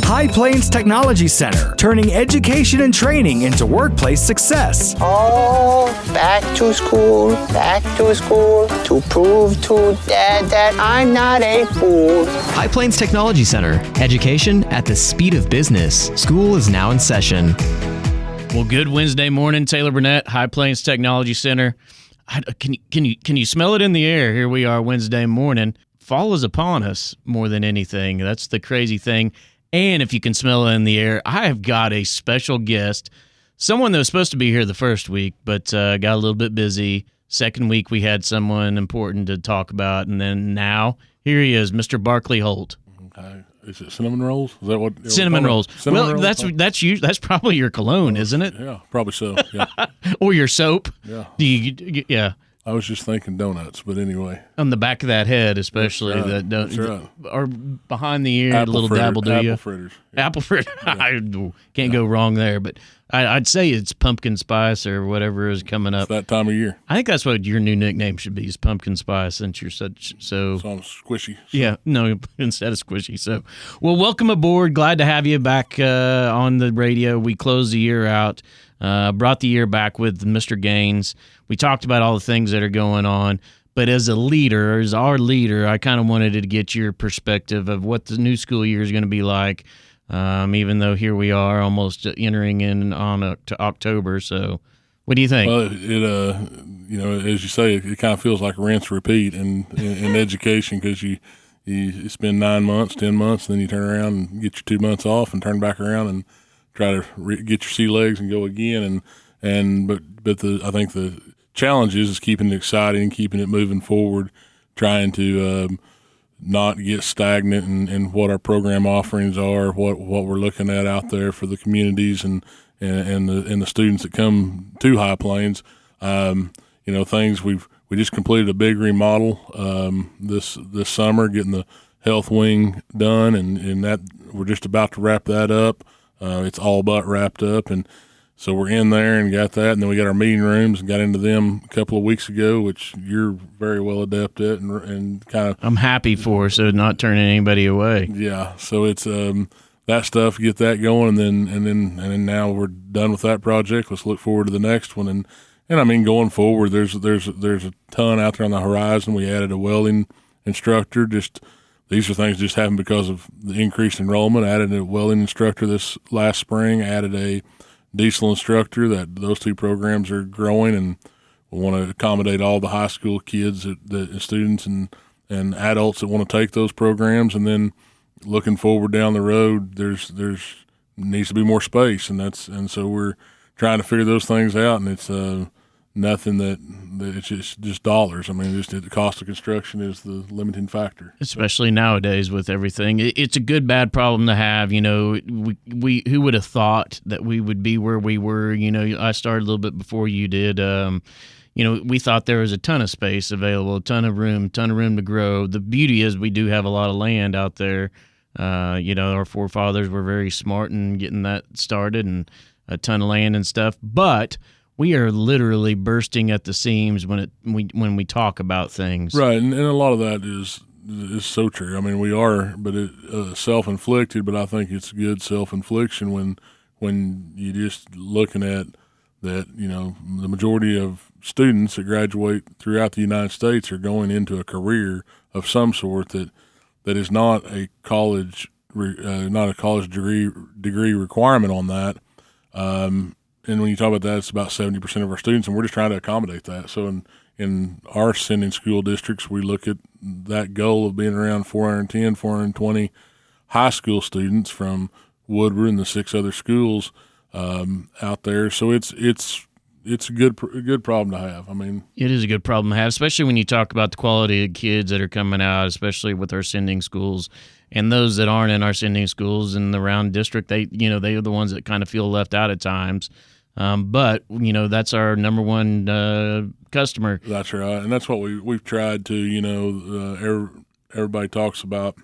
High Plains Technology Center, turning education and training into workplace success. Oh, back to school, to prove to Dad that I'm not a fool. High Plains Technology Center, education at the speed of business. School is now in session. Well, good Wednesday morning, Taylor Burnett, High Plains Technology Center. Can you smell it in the air? Here we are Wednesday morning. Fall is upon us more than anything. That's the crazy thing. And if you can smell it in the air, I have got a special guest, someone that was supposed to be here the first week, but got a little bit busy. Second week, we had someone important to talk about, and then now here he is, Mr. Barclay Holt. Okay. Is it cinnamon rolls? Is that what? Cinnamon rolls. Cinnamon well, rolls? that's probably your cologne, isn't it? Yeah, probably so. Yeah. Or your soap. Yeah. Yeah. I was just thinking donuts, but anyway. On the back of that head, especially. That's right. That That's right. Or behind the ear, Apple a little fritter, dabble, do you? Apple fritters. Yeah. Apple fritter. Yeah. I can't go wrong there, but I'd say it's pumpkin spice or whatever is coming up. It's that time of year. I think that's what your new nickname should be, is pumpkin spice, since you're so. So I'm squishy. So. Yeah, no, instead of squishy. So, well, welcome aboard. Glad to have you back on the radio. We closed the year out, brought the year back with Mr. Gaines. We talked about all the things that are going on. But as a leader, as our leader, I kind of wanted to get your perspective of what the new school year is going to be like, even though here we are almost entering in on to October. So what do you think? Well, as you say, it kind of feels like a rinse repeat in education, because you spend 9 months, 10 months, and then you turn around and get your 2 months off and turn back around and try to get your sea legs and go again. But I think the challenge is keeping it exciting, keeping it moving forward, trying to not get stagnant in what our program offerings are, what we're looking at out there for the communities and the students that come to High Plains. Things we just completed a big remodel this summer, getting the health wing done, and that we're just about to wrap that up. It's all but wrapped up, and so we're in there and got that, and then we got our meeting rooms and got into them a couple of weeks ago, which you're very well adept at, and kind of. I'm happy for, so not turning anybody away. Yeah, so it's that stuff, get that going, and then now we're done with that project. Let's look forward to the next one, and I mean, going forward, there's a ton out there on the horizon. We added a welding instructor. These are things just happened because of the increased enrollment. I added a welding instructor this last spring. Added a diesel instructor. Those two programs are growing, and we want to accommodate all the high school kids, the students and adults that want to take those programs. And then looking forward down the road, there's needs to be more space, and so we're trying to figure those things out. And it's nothing that it's just dollars. I mean, just the cost of construction is the limiting factor. Especially nowadays with everything. It's a good, bad problem to have. We who would have thought that we would be where we were? I started a little bit before you did. We thought there was a ton of space available, a ton of room to grow. The beauty is we do have a lot of land out there. Our forefathers were very smart in getting that started, and a ton of land and stuff. But we are literally bursting at the seams when we talk about things. Right, and a lot of that is so true. I mean, we are, but it's self-inflicted. But I think it's good self-infliction when you just looking at that. The majority of students that graduate throughout the United States are going into a career of some sort that is not a college degree requirement on that. And when you talk about that, it's about 70% of our students, and we're just trying to accommodate that. So in our sending school districts, we look at that goal of being around 410, 420 high school students from Woodward and the 6 other schools out there. So it's a good problem to have. I mean, it is a good problem to have, especially when you talk about the quality of kids that are coming out, especially with our sending schools. And those that aren't in our sending schools in the round district, they are the ones that kind of feel left out at times. But that's our number one customer. That's right, and that's what we've tried to. Everybody talks about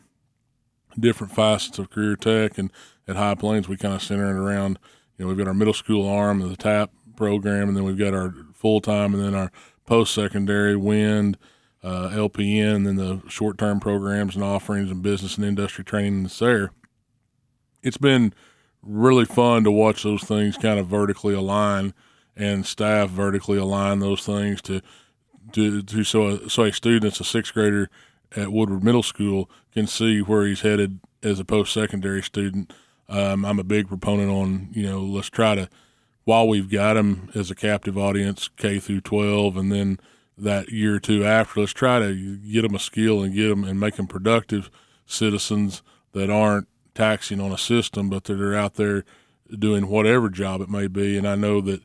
different facets of career tech, and at High Plains we kind of center it around. We've got our middle school arm of the TAP program, and then we've got our full time, and then our post secondary WIND, LPN, and then the short term programs and offerings and business and industry training that's there. it's been really fun to watch those things kind of vertically align and staff vertically align those things so a student that's a sixth grader at Woodward Middle School can see where he's headed as a post-secondary student. I'm a big proponent on, let's try to, while we've got them as a captive audience, K through 12, and then that year or two after, let's try to get them a skill and get them and make them productive citizens that aren't taxing on a system, but that are out there doing whatever job it may be. And I know that,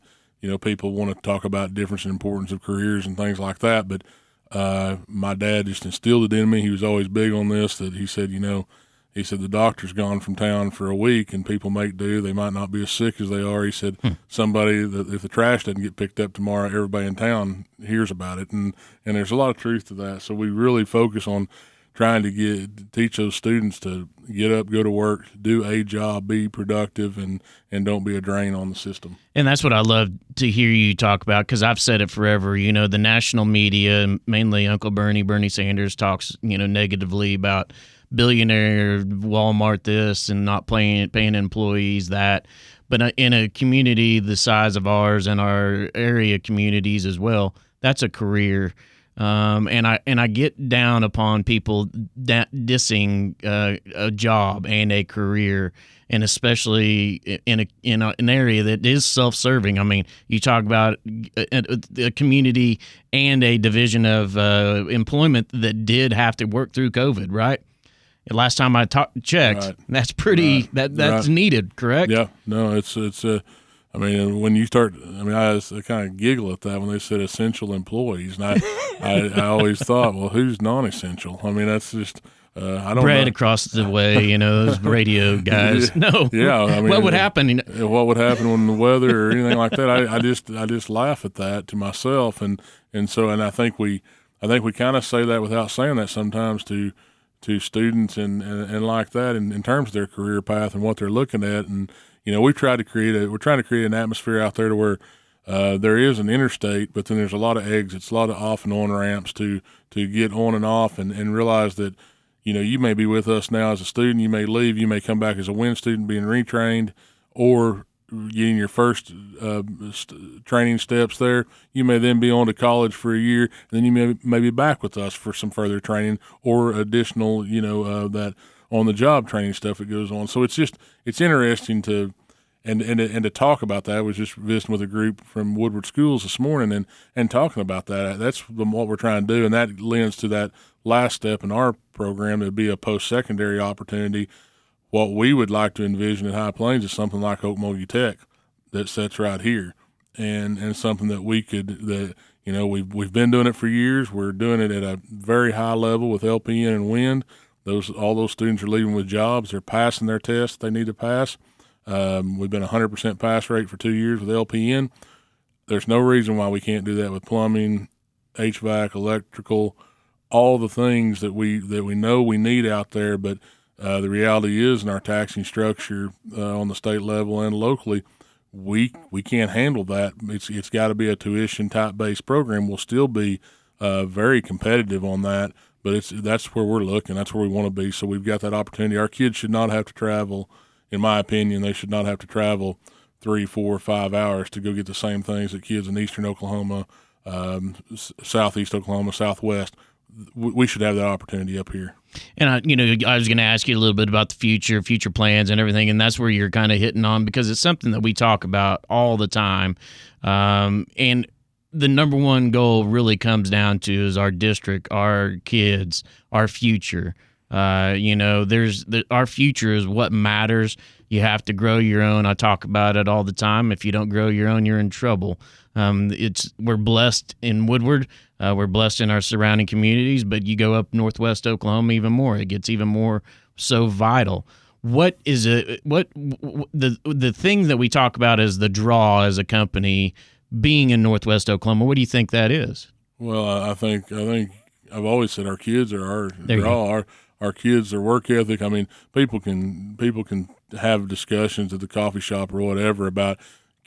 people want to talk about difference and importance of careers and things like that, but my dad just instilled it in me. He was always big on this, that he said, he said, the doctor's gone from town for a week and people make do. They might not be as sick as they are. He said, somebody that if the trash doesn't get picked up tomorrow, everybody in town hears about it. And there's a lot of truth to that. So we really focus on trying to teach those students to get up, go to work, do a job, be productive, and don't be a drain on the system. And that's what I love to hear you talk about, because I've said it forever. The national media, mainly Uncle Bernie Sanders, talks negatively about billionaire Walmart this and not paying employees that. But in a community the size of ours and our area communities as well, that's a career. And I get down upon people dissing a job and a career, and especially in an area that is self-serving. I mean, you talk about a community and a division of employment that did have to work through COVID, right? Last time I checked, right. That's pretty that's right. Needed, correct? Yeah, no, it's. I mean, when you start, I kind of giggle at that when they said essential employees, and I always thought, well, who's non-essential? I mean, that's just I don't Brad know. Across the way, those radio guys. No, yeah. I mean, what would happen? What would happen when the weather or anything like that? I just laugh at that to myself, and I think we kind of say that without saying that sometimes to students and like that in terms of their career path and what they're looking at. And we're trying to create an atmosphere out there to where there is an interstate, but then there's a lot of exits, a lot of off and on ramps to get on and off, and realize that you may be with us now as a student, you may leave, you may come back as a WIN student being retrained, or getting your first training steps there. You may then be on to college for a year, and then you may be back with us for some further training or additional, that on-the-job training stuff that goes on. So it's interesting to to talk about that. I was just visiting with a group from Woodward Schools this morning and talking about that. That's what we're trying to do, and that lends to that last step in our program to be a post-secondary opportunity. What we would like to envision at High Plains is something like Okmulgee Tech that sits right here, and something that we've been doing it for years. We're doing it at a very high level with LPN and WIND. All those students are leaving with jobs. They're passing their tests they need to pass. We've been 100% pass rate for 2 years with LPN. There's no reason why we can't do that with plumbing, HVAC, electrical, all the things that we know we need out there, but the reality is in our taxing structure on the state level and locally, we can't handle that. It's got to be a tuition type based program. We'll still be very competitive on that, but that's where we're looking. That's where we want to be. So we've got that opportunity. Our kids should not have to travel. In my opinion, they should not have to travel 3, 4, 5 hours to go get the same things that kids in eastern Oklahoma, southeast Oklahoma, southwest. We should have that opportunity up here. And I was going to ask you a little bit about the future plans and everything, and that's where you're kind of hitting on, because it's something that we talk about all the time. And the number one goal really comes down to is our district, our kids, our future. Our future is what matters. You have to grow your own. I talk about it all the time. If you don't grow your own, you're in trouble. We're blessed in Woodward. We're blessed in our surrounding communities, but you go up northwest Oklahoma even more. It gets even more so vital. What is it? What the thing that we talk about as the draw as a company being in northwest Oklahoma? What do you think that is? Well, I think I've always said our kids are our draw. Our kids, their work ethic. I mean, people can have discussions at the coffee shop or whatever about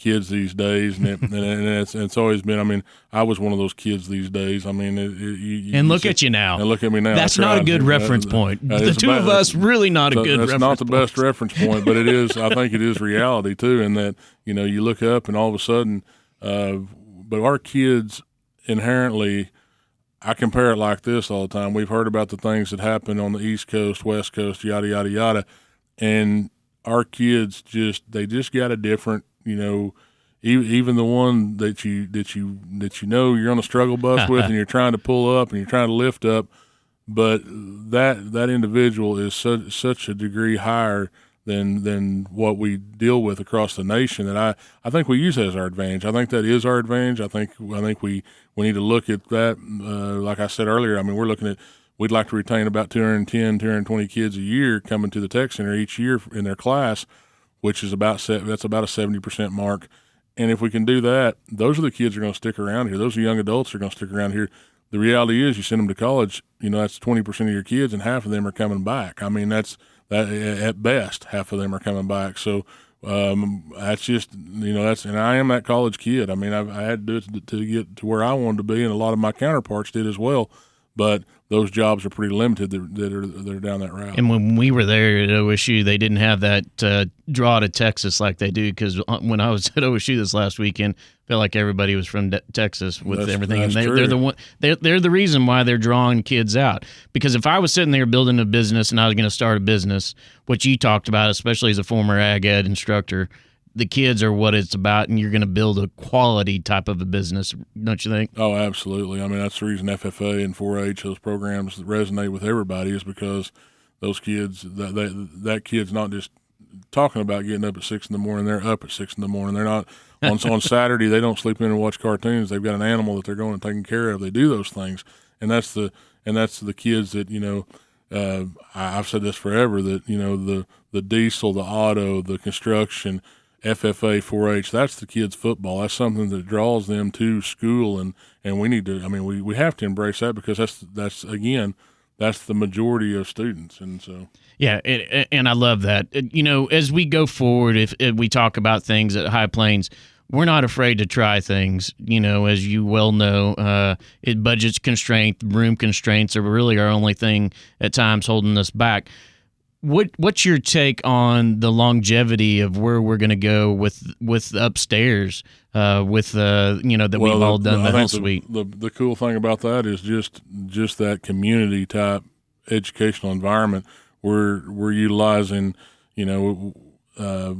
kids these days, and it's always been. I mean, I was one of those kids these days. I mean, and look at you now. And look at me now. That's not a good reference point. The two of us really not a good reference point. That's not the best reference point, but it is. I think it is reality too, in that you look up and all of a sudden, but our kids inherently. I compare it like this all the time. We've heard about the things that happen on the East Coast, West Coast, yada yada yada, and our kids just got a different, even the one that you you're on a struggle bus with, and you're trying to pull up and you're trying to lift up, but that individual is such a degree higher than what we deal with across the nation that I think we use that as our advantage. I think that is our advantage. I think we need to look at that. Like I said earlier, I mean, we'd like to retain about 210, 220 kids a year coming to the Tech Center each year in their class, which is that's about a 70% mark. And if we can do that, those are the kids that are going to stick around here. Those are young adults that are going to stick around here. The reality is you send them to college, that's 20% of your kids, and half of them are coming back. I mean, that at best, half of them are coming back. So that's just, and I am that college kid. I mean, I had to do it to get to where I wanted to be, and a lot of my counterparts did as well. But those jobs are pretty limited that are down that route. And when we were there at OSU, they didn't have that draw to Texas like they do, because when I was at OSU this last weekend, I felt like everybody was from Texas with everything. And they're the reason why they're drawing kids out. Because if I was sitting there building a business and I was going to start a business, what you talked about, especially as a former ag ed instructor, the kids are what it's about, and you're going to build a quality type of a business, don't you think? Oh, absolutely. I mean, that's the reason FFA and 4-H, those programs resonate with everybody, is because those kids, that kid's not just talking about getting up at 6 in the morning. They're up at 6 in the morning. They're not on Saturday. They don't sleep in and watch cartoons. They've got an animal that they're going and taking care of. They do those things, and that's the kids that I've said this forever, that the diesel, the auto, the construction, FFA, 4-H, that's the kids' football. That's something that draws them to school, and we need to. I mean, we have to embrace that, because that's the majority of students, and so. Yeah, and I love that. As we go forward, if we talk about things at High Plains, we're not afraid to try things. As you well know, budget's constraint, room constraints are really our only thing at times holding us back. What's your take on the longevity of where we're going to go with upstairs, that we've all done the whole suite? The cool thing about that is just that community type educational environment. We're utilizing, there's a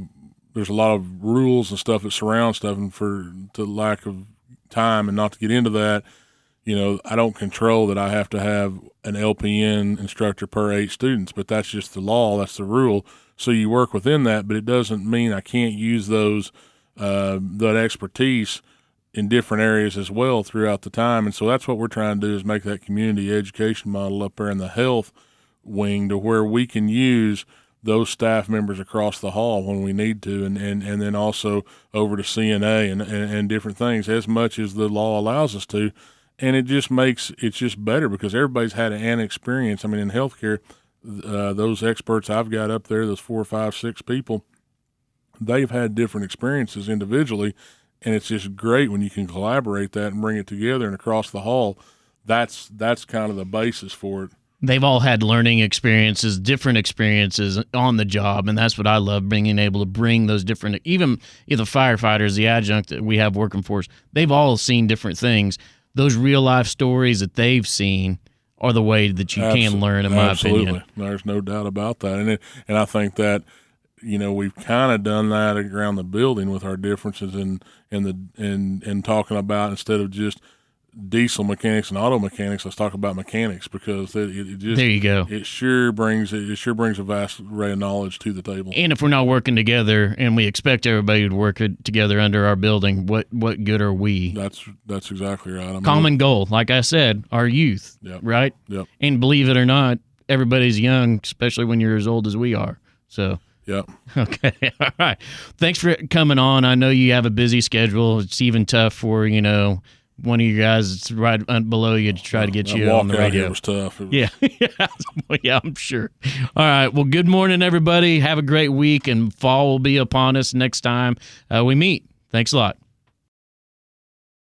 lot of rules and stuff that surround stuff, and to lack of time and not to get into that, I don't control that I have to have an LPN instructor per 8 students, but that's just the law. That's the rule. So you work within that, but it doesn't mean I can't use that expertise in different areas as well throughout the time. And so that's what we're trying to do, is make that community education model up there in the health wing, to where we can use those staff members across the hall when we need to, and then also over to CNA and different things, as much as the law allows us to. And it's just better, because everybody's had an experience. I mean, in healthcare, those experts I've got up there, those 4, 5, 6 people, they've had different experiences individually, and it's just great when you can collaborate that and bring it together. And across the hall, that's kind of the basis for it. They've all had learning experiences, different experiences on the job, and that's what I love, being able to bring those different, even the firefighters, the adjunct that we have working for us, they've all seen different things. Those real-life stories that they've seen are the way that you can learn, in my opinion. There's no doubt about that. And I think that, we've kind of done that around the building with our differences in talking about, instead of just diesel mechanics and auto mechanics, let's talk about mechanics, because it just, there you go. It sure brings a vast array of knowledge to the table. And if we're not working together, and we expect everybody to work together under our building, what good are we? That's exactly right. I mean, common goal, like I said, our youth, right? Yep. And believe it or not, everybody's young, especially when you're as old as we are. So. Yep. Okay. All right. Thanks for coming on. I know you have a busy schedule. It's even tough for one of you guys that's right below you to try to get you on the radio. It was tough. Yeah, I'm sure. All right. Well, good morning, everybody. Have a great week, and fall will be upon us next time we meet. Thanks a lot.